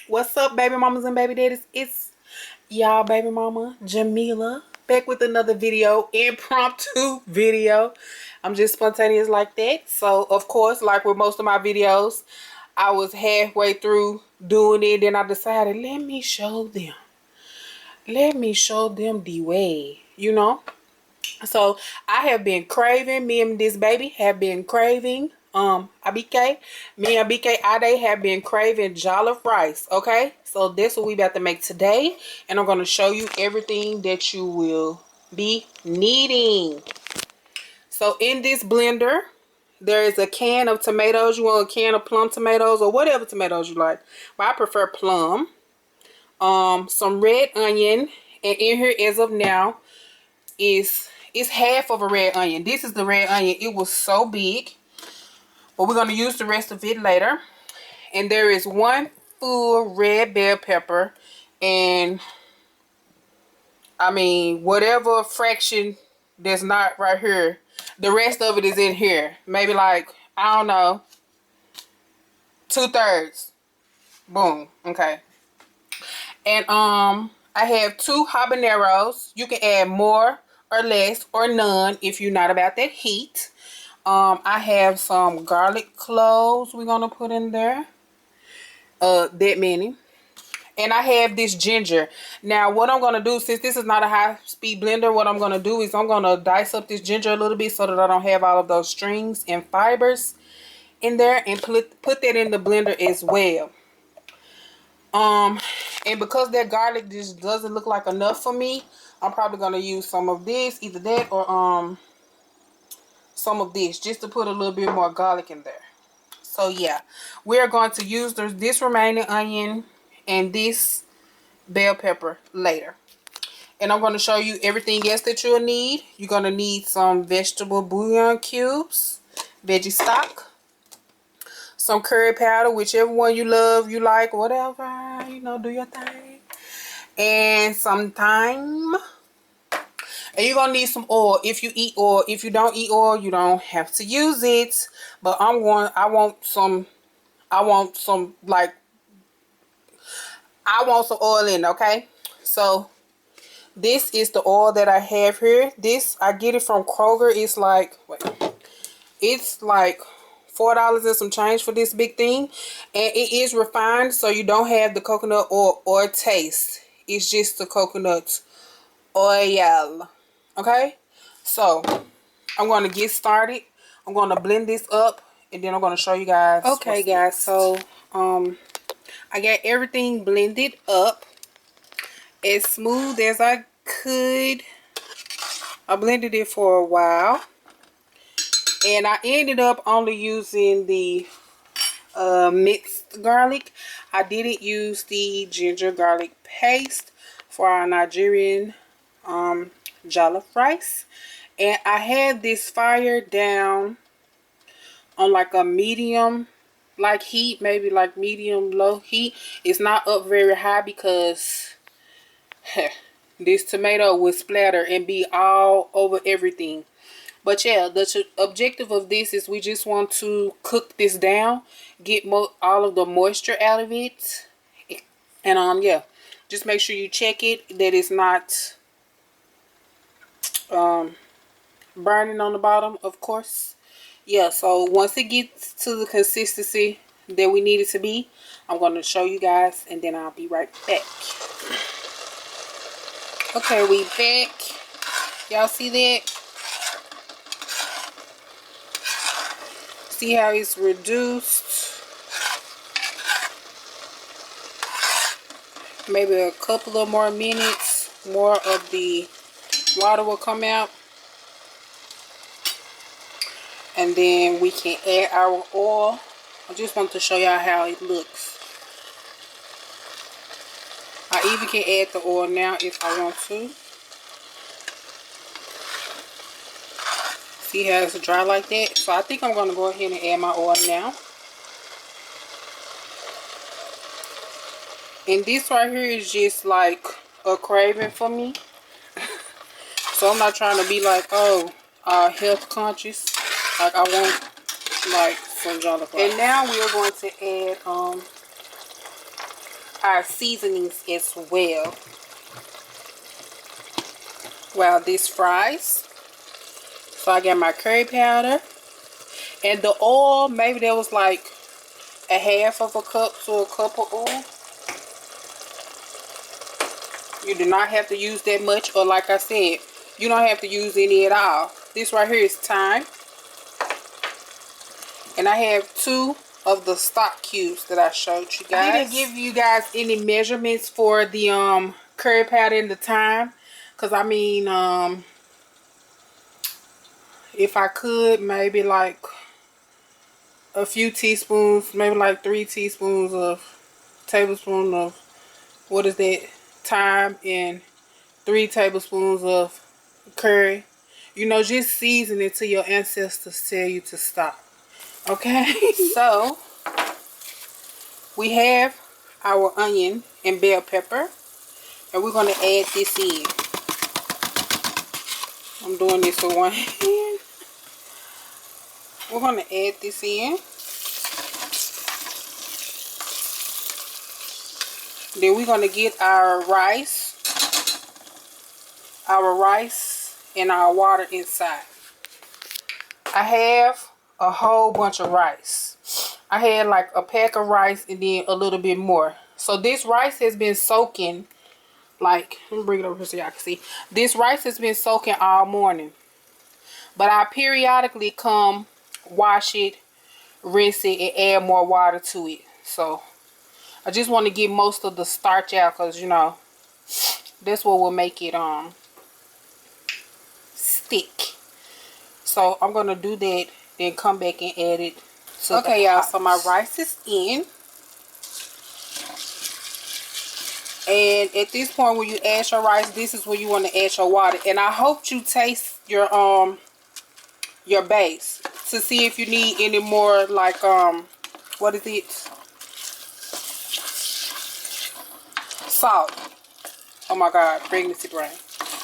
What's up, baby mamas and baby daddies? It's y'all baby mama Jamila back with another video, impromptu video. I'm just spontaneous like that. So of course, like with most of my videos, I was halfway through doing it, then I decided let me show them the way, you know. So I have been craving, me and this baby have been craving ABK. Me and BK Ade have been craving jollof rice. Okay, so that's what we about to make today, and I'm going to show you everything that you will be needing. So in this blender there is a can of tomatoes. You want a can of plum tomatoes or whatever tomatoes you like, but I prefer plum. Some red onion, and in here as of now is it's half of a red onion. This is the red onion. It was so big, but we're going to use the rest of it later. And there is one full red bell pepper, and I mean whatever fraction that's not right here, the rest of it is in here. Maybe like, I don't know, 2/3. Boom. Okay. And I have 2 habaneros. You can add more or less or none if you're not about that heat. I have some garlic cloves we're gonna put in there. That many. And I have this ginger. Now what I'm gonna do, since this is not a high-speed blender, what I'm gonna do is I'm gonna dice up this ginger a little bit so that I don't have all of those strings and fibers in there, and put that in the blender as well. And because that garlic just doesn't look like enough for me, I'm probably gonna use some of this, either that or some of this, just to put a little bit more garlic in there. So yeah, we're going to use this remaining onion and this bell pepper later, and I'm going to show you everything else that you'll need. You're going to need some vegetable bouillon cubes, veggie stock, some curry powder, whichever one you love, you like, whatever, you know, do your thing, and some thyme. And you're gonna need some oil if you eat oil. If you don't eat oil, you don't have to use it. But I want some oil in it, okay? So this is the oil that I have here. This, I get it from Kroger. It's like, wait, it's like $4 and some change for this big thing. And it is refined, so you don't have the coconut oil or taste. It's just the coconut oil. Okay, so I'm going to get started. I'm going to blend this up, and then I'm going to show you guys. Okay guys, so I got everything blended up as smooth as I could. I blended it for a while, and I ended up only using the mixed garlic. I didn't use the ginger garlic paste for our Nigerian jollof rice. And I had this fire down on like a medium like heat, maybe like medium low heat. It's not up very high because this tomato would splatter and be all over everything. But yeah, the objective of this is we just want to cook this down, get all of the moisture out of it. And yeah, just make sure you check it that it's not burning on the bottom, of course. Yeah, so once it gets to the consistency that we need it to be, I'm going to show you guys, and then I'll be right back. Okay, we back. Y'all see that? See how it's reduced? Maybe a couple of more minutes, more of the water will come out. And then we can add our oil. I just want to show y'all how it looks. I even can add the oil now if I want to. See how it's dry like that? So I think I'm going to go ahead and add my oil now. And this right here is just like a craving for me. So I'm not trying to be like, oh, health conscious. Like I want like some jollof rice. And now we are going to add our seasonings as well. While this fries. So I got my curry powder. And the oil, maybe there was like a half of a cup to a cup of oil. You do not have to use that much, or like I said, you don't have to use any at all. This right here is thyme. And I have 2 of the stock cubes that I showed you guys. I didn't give you guys any measurements for the curry powder and the thyme. Because I mean, if I could, maybe like a few teaspoons, maybe like 3 tablespoons of what is that, thyme, and 3 tablespoons of curry. You know, just season it till your ancestors tell you to stop. Okay? So, we have our onion and bell pepper. And we're going to add this in. I'm doing this with one hand. We're going to add this in. Then we're going to get our rice and our water inside. I have a whole bunch of rice. I had like a pack of rice and then a little bit more. So this rice has been soaking, like, let me bring it over here so y'all can see. This rice has been soaking all morning. But I periodically come, wash it, rinse it, and add more water to it. So I just want to get most of the starch out, because, you know, that's what will make it stick. So I'm going to do that, then come back and add it to okay, y'all. So my rice is in. And at this point, when you add your rice, this is where you want to add your water. And I hope you taste your base to see if you need any more, like, what is it? Salt. Oh my God, pregnancy brain.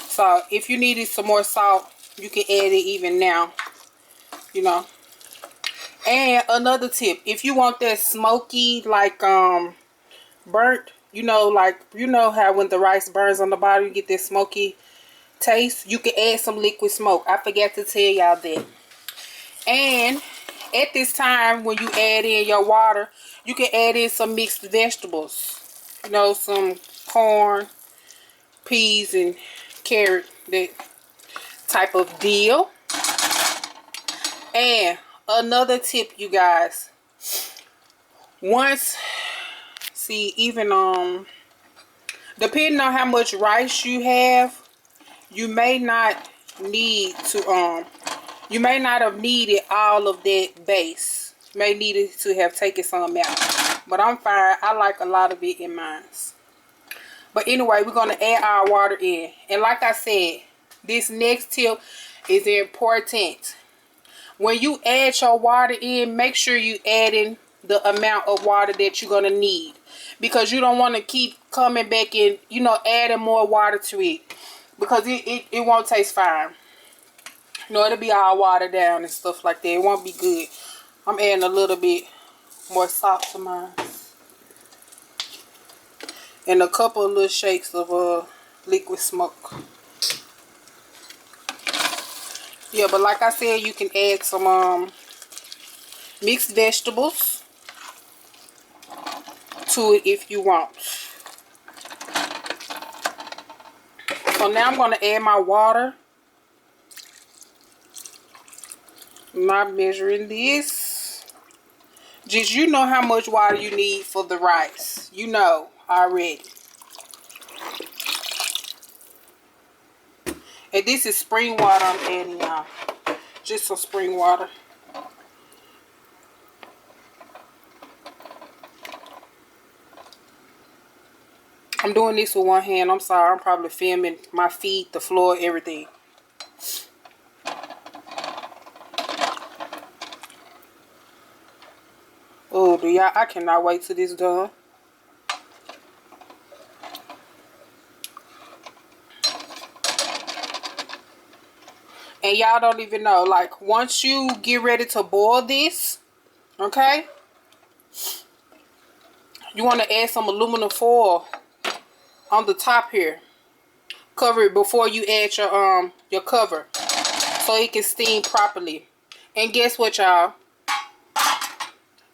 So if you needed some more salt, you can add it even now, you know. And another tip, if you want that smoky, like, burnt, you know, like, you know how when the rice burns on the bottom, you get this smoky taste, you can add some liquid smoke. I forgot to tell y'all that. And at this time, when you add in your water, you can add in some mixed vegetables. You know, some corn, peas, and carrot, that type of deal. And another tip, you guys. Once, see, even depending on how much rice you have, you may not need to you may not have needed all of that base. You may need to have taken some out. But I'm fine. I like a lot of it in mine. But anyway, we're going to add our water in. And like I said, this next tip is important. When you add your water in, make sure you add in the amount of water that you're going to need. Because you don't want to keep coming back and, you know, adding more water to it. Because it won't taste fine. You know, it'll be all watered down and stuff like that. It won't be good. I'm adding a little bit more salt to mine. And a couple of little shakes of liquid smoke. Yeah, but like I said, you can add some mixed vegetables to it if you want. So now I'm going to add my water. I'm not measuring this. Just, you know how much water you need for the rice. You know already. And this is spring water I'm adding, y'all. Just some spring water. I'm doing this with one hand. I'm sorry. I'm probably filming my feet, the floor, everything. Oh, do y'all? I cannot wait till this done. And y'all don't even know, like, once you get ready to boil this, okay, you want to add some aluminum foil on the top here. Cover it before you add your cover so it can steam properly. And guess what, y'all?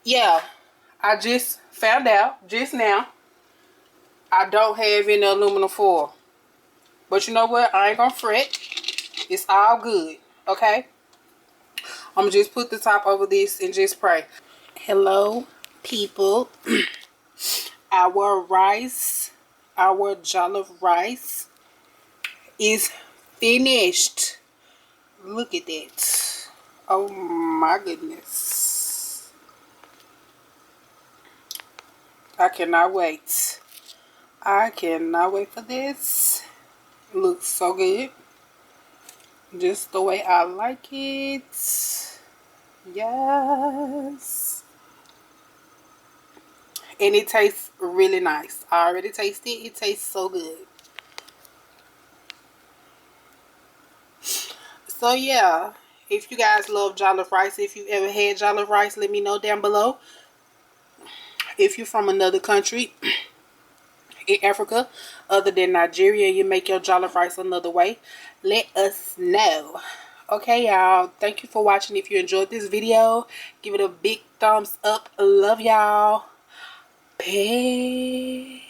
Yeah, I just found out just now I don't have any aluminum foil. But you know what? I ain't gonna fret. It's all good, okay? I'm gonna just put the top over this and just pray. Hello, people. Our rice, our jollof rice is finished. Look at that. Oh my goodness. I cannot wait. I cannot wait for this. It looks so good. Just the way I like it. Yes. And it tastes really nice. I already tasted it. It tastes so good. So yeah, if you guys love jollof rice, if you ever had jollof rice, let me know down below. If you're from another country in Africa other than Nigeria, you make your jollof rice another way, let us know. Okay, y'all, thank you for watching. If you enjoyed this video, give it a big thumbs up. Love y'all. Peace.